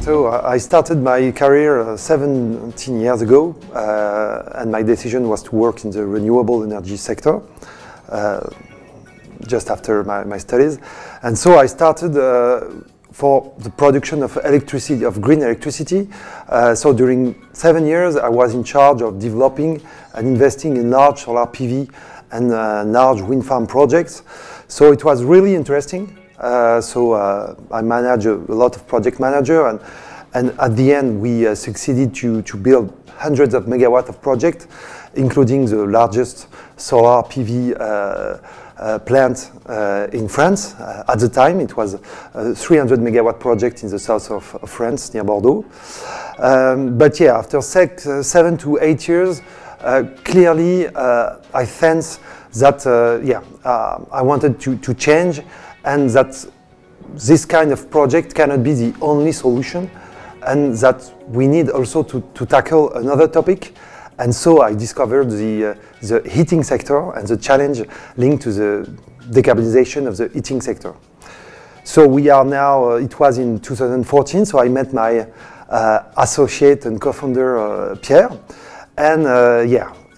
So I started my career 17 years ago, and my decision was to work in the renewable energy sector just after my studies. And so I started for the production of electricity, of green electricity. So during 7 years, I was in charge of developing and investing in large solar PV and large wind farm projects. So it was really interesting. I manage a lot of project manager, and at the end we succeeded to build hundreds of megawatts of projects, including the largest solar PV plant in France. At the time it was a 300 megawatt project in the south of France, near Bordeaux. But yeah, after 7 to 8 years, clearly I sense that I wanted to change, and that this kind of project cannot be the only solution, and that we need also to tackle another topic. And so I discovered the heating sector and the challenge linked to the decarbonization of the heating sector. So we are now, it was in 2014, so I met my associate and co-founder Pierre, and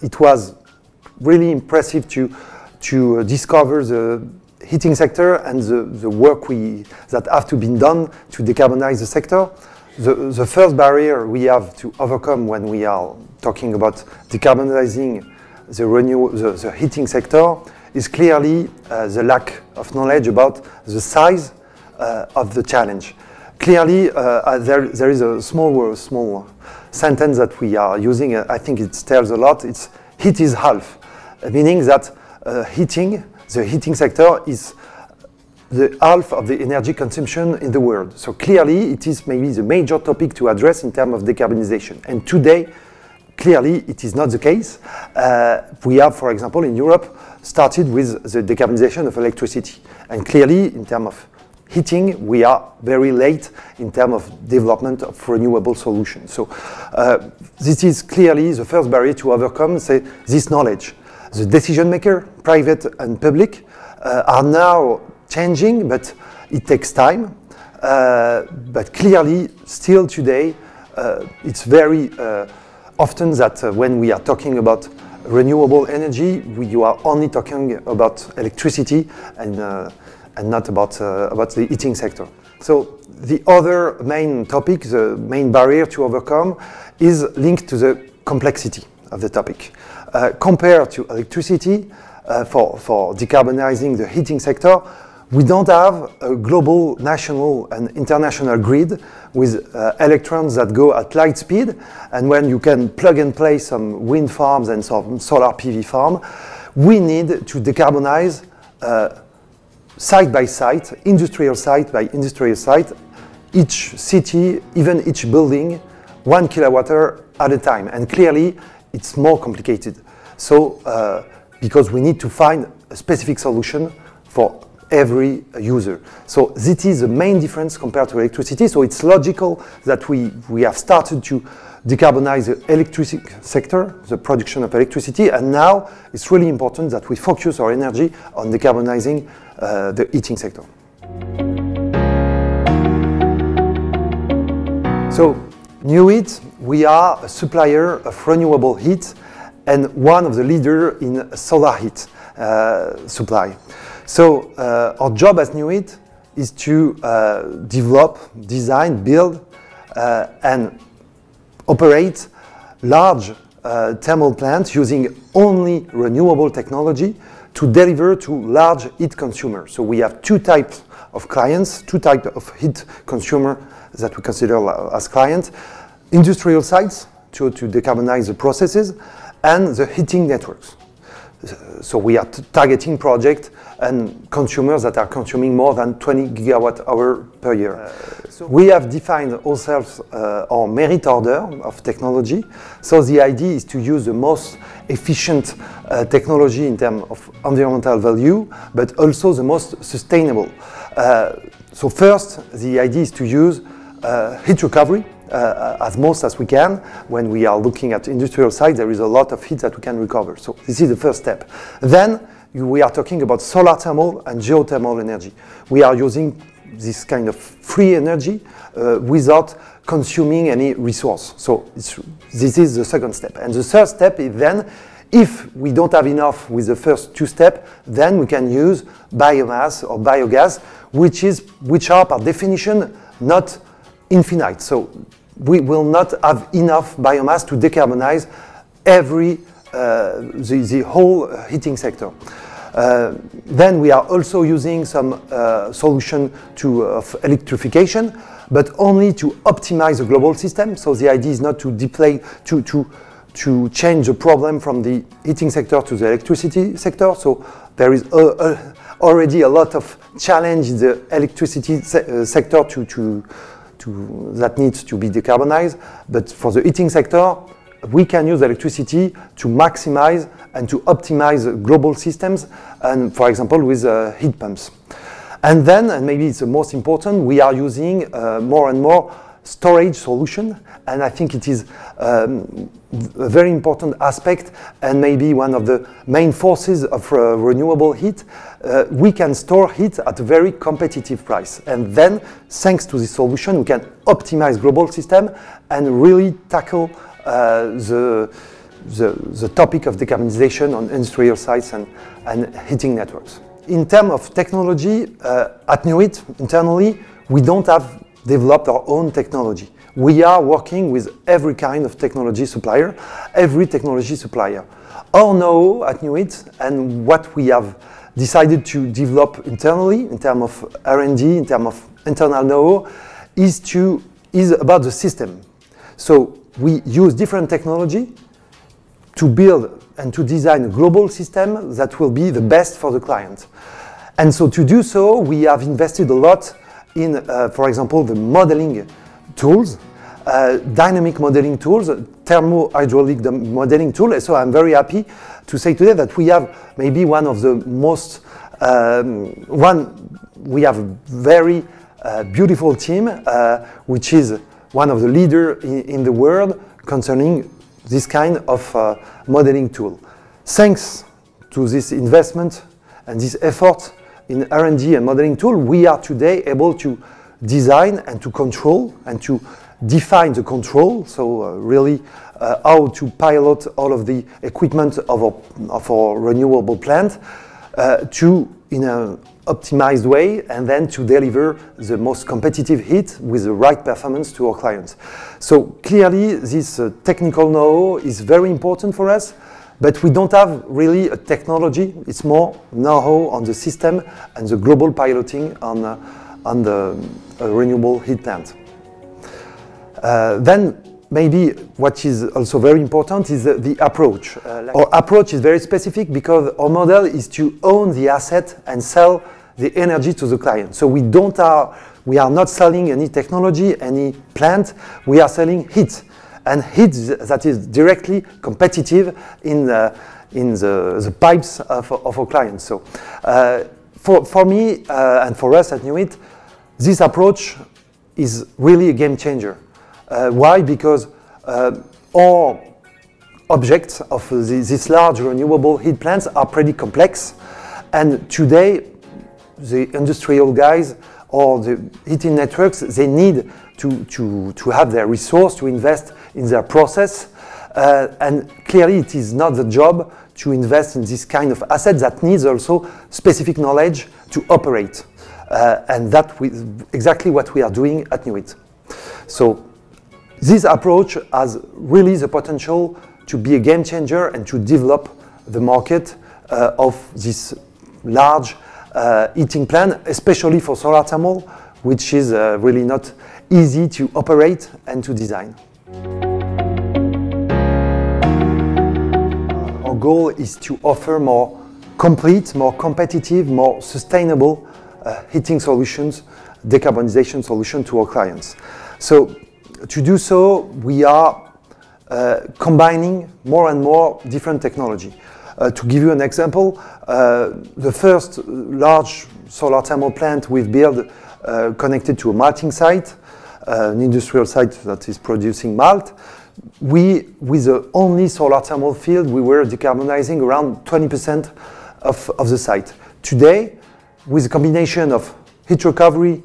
it was really impressive to discover the heating sector and the work that have to be done to decarbonize the sector. The first barrier we have to overcome when we are talking about decarbonizing the heating sector is clearly the lack of knowledge about the size of the challenge. Clearly, there is a small sentence that we are using. I think it tells a lot. It's heat is half, meaning that the heating sector is the half of the energy consumption in the world. So clearly it is maybe the major topic to address in terms of decarbonization. And today, clearly it is not the case. We have, for example, in Europe, started with the decarbonization of electricity. And clearly, in terms of heating, we are very late in terms of development of renewable solutions. So this is clearly the first barrier to overcome, say, this knowledge. The decision maker, private and public, are now changing, but it takes time. But clearly, still today, it's very often that when we are talking about renewable energy, you are only talking about electricity and not about the heating sector. So the other main topic, the main barrier to overcome, is linked to the complexity of the topic. Compared to electricity, for decarbonizing the heating sector, we don't have a global, national and international grid with electrons that go at light speed, and when you can plug and play some wind farms and some solar PV farm. We need to decarbonize site by site, industrial site by industrial site, each city, even each building, 1 kilowatt-hour at a time. And clearly, it's more complicated. So, because we need to find a specific solution for every user. So this is the main difference compared to electricity. So it's logical that we have started to decarbonize the electricity sector, the production of electricity, and now it's really important that we focus our energy on decarbonizing the heating sector. So NewHeat, we are a supplier of renewable heat and one of the leaders in solar heat supply. So our job as NewHeat is to develop, design, build, and operate large thermal plants using only renewable technology to deliver to large heat consumers. So we have two types of clients, two types of heat consumer that we consider as clients: industrial sites to decarbonize the processes, and the heating networks. So we are targeting projects and consumers that are consuming more than 20 gigawatt-hour per year. We have defined ourselves our merit order of technology. So the idea is to use the most efficient technology in terms of environmental value, but also the most sustainable. So first, the idea is to use heat recovery. as most as we can. When we are looking at industrial sites, there is a lot of heat that we can recover. So this is the first step. Then we are talking about solar thermal and geothermal energy. We are using this kind of free energy without consuming any resource. So this is the second step. And the third step is then, if we don't have enough with the first two steps, then we can use biomass or biogas, which are by definition not infinite. So we will not have enough biomass to decarbonize the whole heating sector. Then we are also using some solution of electrification, but only to optimize the global system. So the idea is not to to change the problem from the heating sector to the electricity sector. So there is already a lot of challenge in the electricity sector that needs to be decarbonized. But for the heating sector, we can use electricity to maximize and to optimize global systems, and for example with heat pumps. And then, and maybe it's the most important, we are using more and more storage solution, and I think it is a very important aspect and maybe one of the main forces of renewable heat. We can store heat at a very competitive price, and then thanks to this solution we can optimize global system and really tackle the topic of decarbonization on industrial sites and heating networks. In terms of technology, at NewHeat, internally, we don't have developed our own technology. We are working with every kind of technology supplier, Our know-how at NewHeat and what we have decided to develop internally, in terms of R&D, in terms of internal know-how, is about the system. So we use different technology to build and to design a global system that will be the best for the client. And so to do so, we have invested a lot in, for example, the modeling tools, dynamic modeling tools, thermo-hydraulic modeling tools. So I'm very happy to say today that we have maybe one of the most, we have a very beautiful team, which is one of the leaders in the world concerning this kind of modeling tool. Thanks to this investment and this effort in R&D and modeling tool, we are today able to design and to control and to define the control, so really how to pilot all of the equipment of our renewable plant in an optimized way, and then to deliver the most competitive heat with the right performance to our clients. So clearly this technical know-how is very important for us, but we don't have really a technology. It's more know-how on the system and the global piloting on the renewable heat plant. Then maybe what is also very important is the approach. Our approach is very specific because our model is to own the asset and sell the energy to the client. So we are not selling any technology, any plant, we are selling heat. And heat that is directly competitive in the pipes of our clients. So for me and for us at NewHeat, this approach is really a game changer. Why? Because all objects of these large renewable heat plants are pretty complex, and today the industrial guys or the heating networks, they need to have their resource to invest in their process, and clearly it is not the job to invest in this kind of asset that needs also specific knowledge to operate, and that is exactly what we are doing at NewHeat. So this approach has really the potential to be a game changer and to develop the market of this large heating plant, especially for solar thermal, which is really not easy to operate and to design. Our goal is to offer more complete, more competitive, more sustainable heating solutions, decarbonization solutions to our clients. So to do so, we are combining more and more different technology. To give you an example, the first large solar thermal plant we've built connected to a melting site an industrial site that is producing malt. With the only solar thermal field, we were decarbonizing around 20% of the site. Today, with a combination of heat recovery,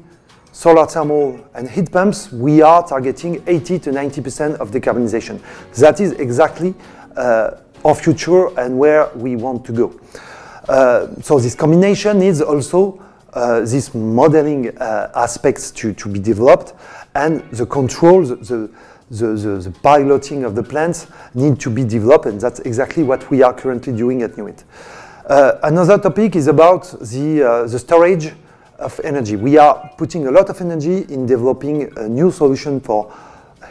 solar thermal, and heat pumps, we are targeting 80 to 90% of decarbonization. That is exactly our future and where we want to go. So this combination needs also these modeling aspects to be developed, and the controls, the piloting of the plants need to be developed, and that's exactly what we are currently doing at NewHeat. Another topic is about the storage of energy. We are putting a lot of energy in developing a new solution for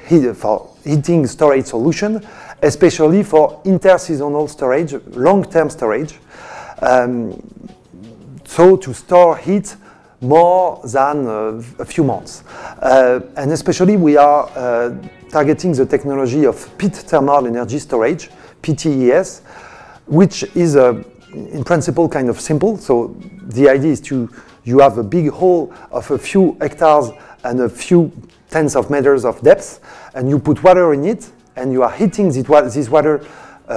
heating storage solution, especially for interseasonal storage, long-term storage. So to store heat more than a few months. And especially we are targeting the technology of pit thermal energy storage, PTES, which is in principle kind of simple. So the idea is you have a big hole of a few hectares and a few tens of meters of depth, and you put water in it, and you are heating this water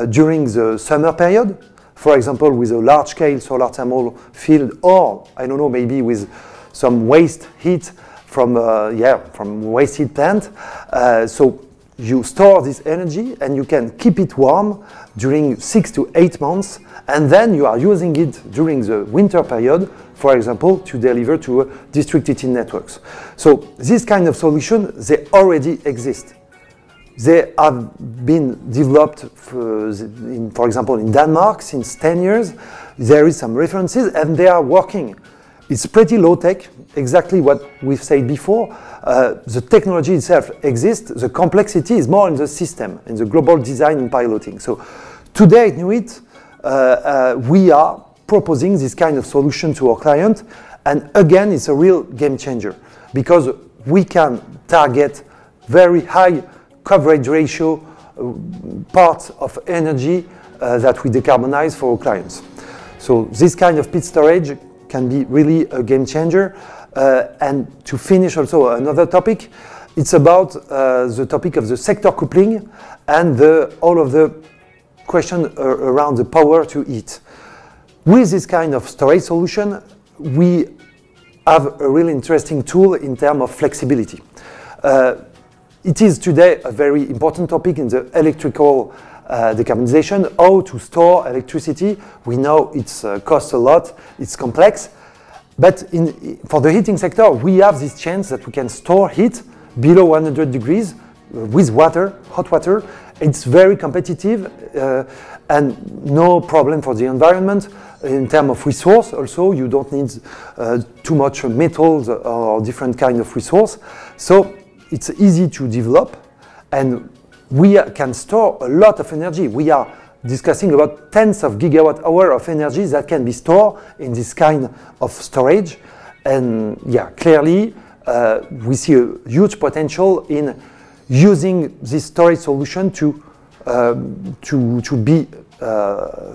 during the summer period, for example, with a large-scale solar thermal field, or, I don't know, maybe with some waste heat from waste heat plant. So you store this energy, and you can keep it warm during 6 to 8 months, and then you are using it during the winter period, for example, to deliver to district heating networks. So this kind of solution, they already exist. They have been developed, for example, in Denmark since 10 years. There is some references, and they are working. It's pretty low-tech, exactly what we've said before. The technology itself exists. The complexity is more in the system, in the global design and piloting. So today at NewHeat, we are proposing this kind of solution to our client. And again, it's a real game changer, because we can target very high coverage ratio part of energy that we decarbonize for our clients. So this kind of pit storage can be really a game changer. And to finish also another topic, it's about the topic of the sector coupling and all of the question around the power to heat. With this kind of storage solution, we have a really interesting tool in terms of flexibility. It is today a very important topic in the electrical decarbonization, how to store electricity. We know it costs a lot, it's complex, but for the heating sector, we have this chance that we can store heat below 100 degrees with water, hot water. It's very competitive and no problem for the environment. In terms of resource also, you don't need too much metals or different kind of resource. So it's easy to develop, and we can store a lot of energy. We are discussing about tens of gigawatt hour of energy that can be stored in this kind of storage. And yeah, clearly we see a huge potential in using this storage solution to be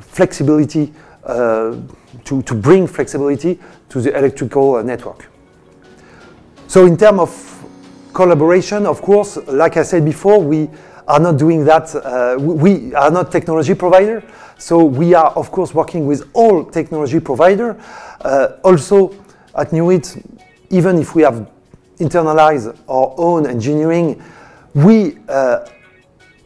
flexibility, to bring flexibility to the electrical network. So in terms of collaboration, of course, like I said before, we are not doing that. We are not technology provider, so we are, of course, working with all technology provider. Also, at NewHeat, even if we have internalized our own engineering, we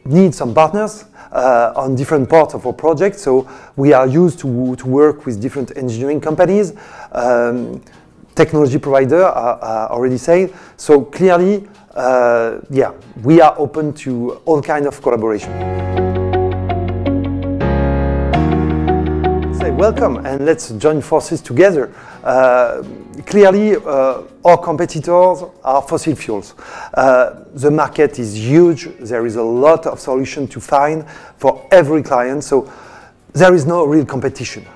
need some partners on different parts of our project. So we are used to work with different engineering companies. Technology provider, I already said. So clearly, yeah, we are open to all kinds of collaboration. Say welcome, and let's join forces together. Clearly, our competitors are fossil fuels. The market is huge. There is a lot of solutions to find for every client. So there is no real competition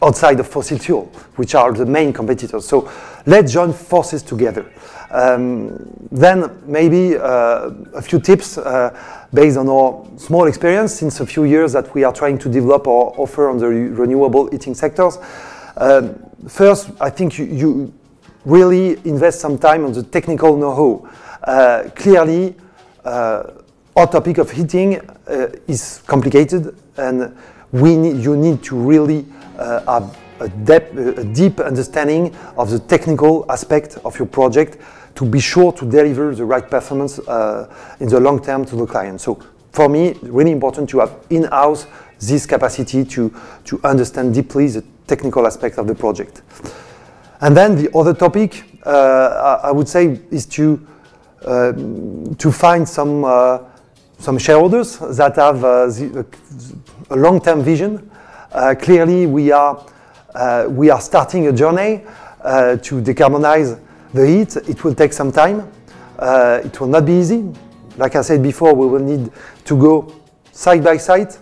outside of fossil fuel, which are the main competitors. So let's join forces together. Then maybe a few tips based on our small experience since a few years that we are trying to develop our offer on the renewable heating sectors. First, I think really invest some time on the technical know-how. Clearly, our topic of heating is complicated, and you need to really have a deep understanding of the technical aspect of your project to be sure to deliver the right performance in the long term to the client. So for me, really important to have in-house this capacity to understand deeply the technical aspect of the project. And then the other topic, I would say, is to find some shareholders that have a long-term vision. Clearly, we are starting a journey to decarbonize the heat. It will take some time. It will not be easy. Like I said before, we will need to go site by site,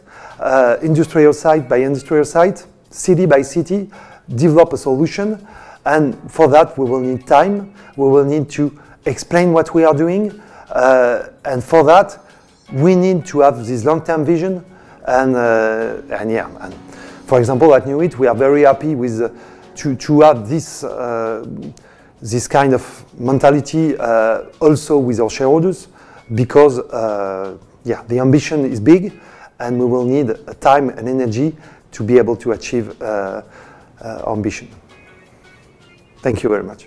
industrial site by industrial site, city by city, develop a solution. And for that, we will need time. We will need to explain what we are doing. And for that, we need to have this long-term vision. And for example, at NewHeat, we are very happy with to have this kind of mentality also with our shareholders, because the ambition is big, and we will need time and energy to be able to achieve our ambition. Thank you very much.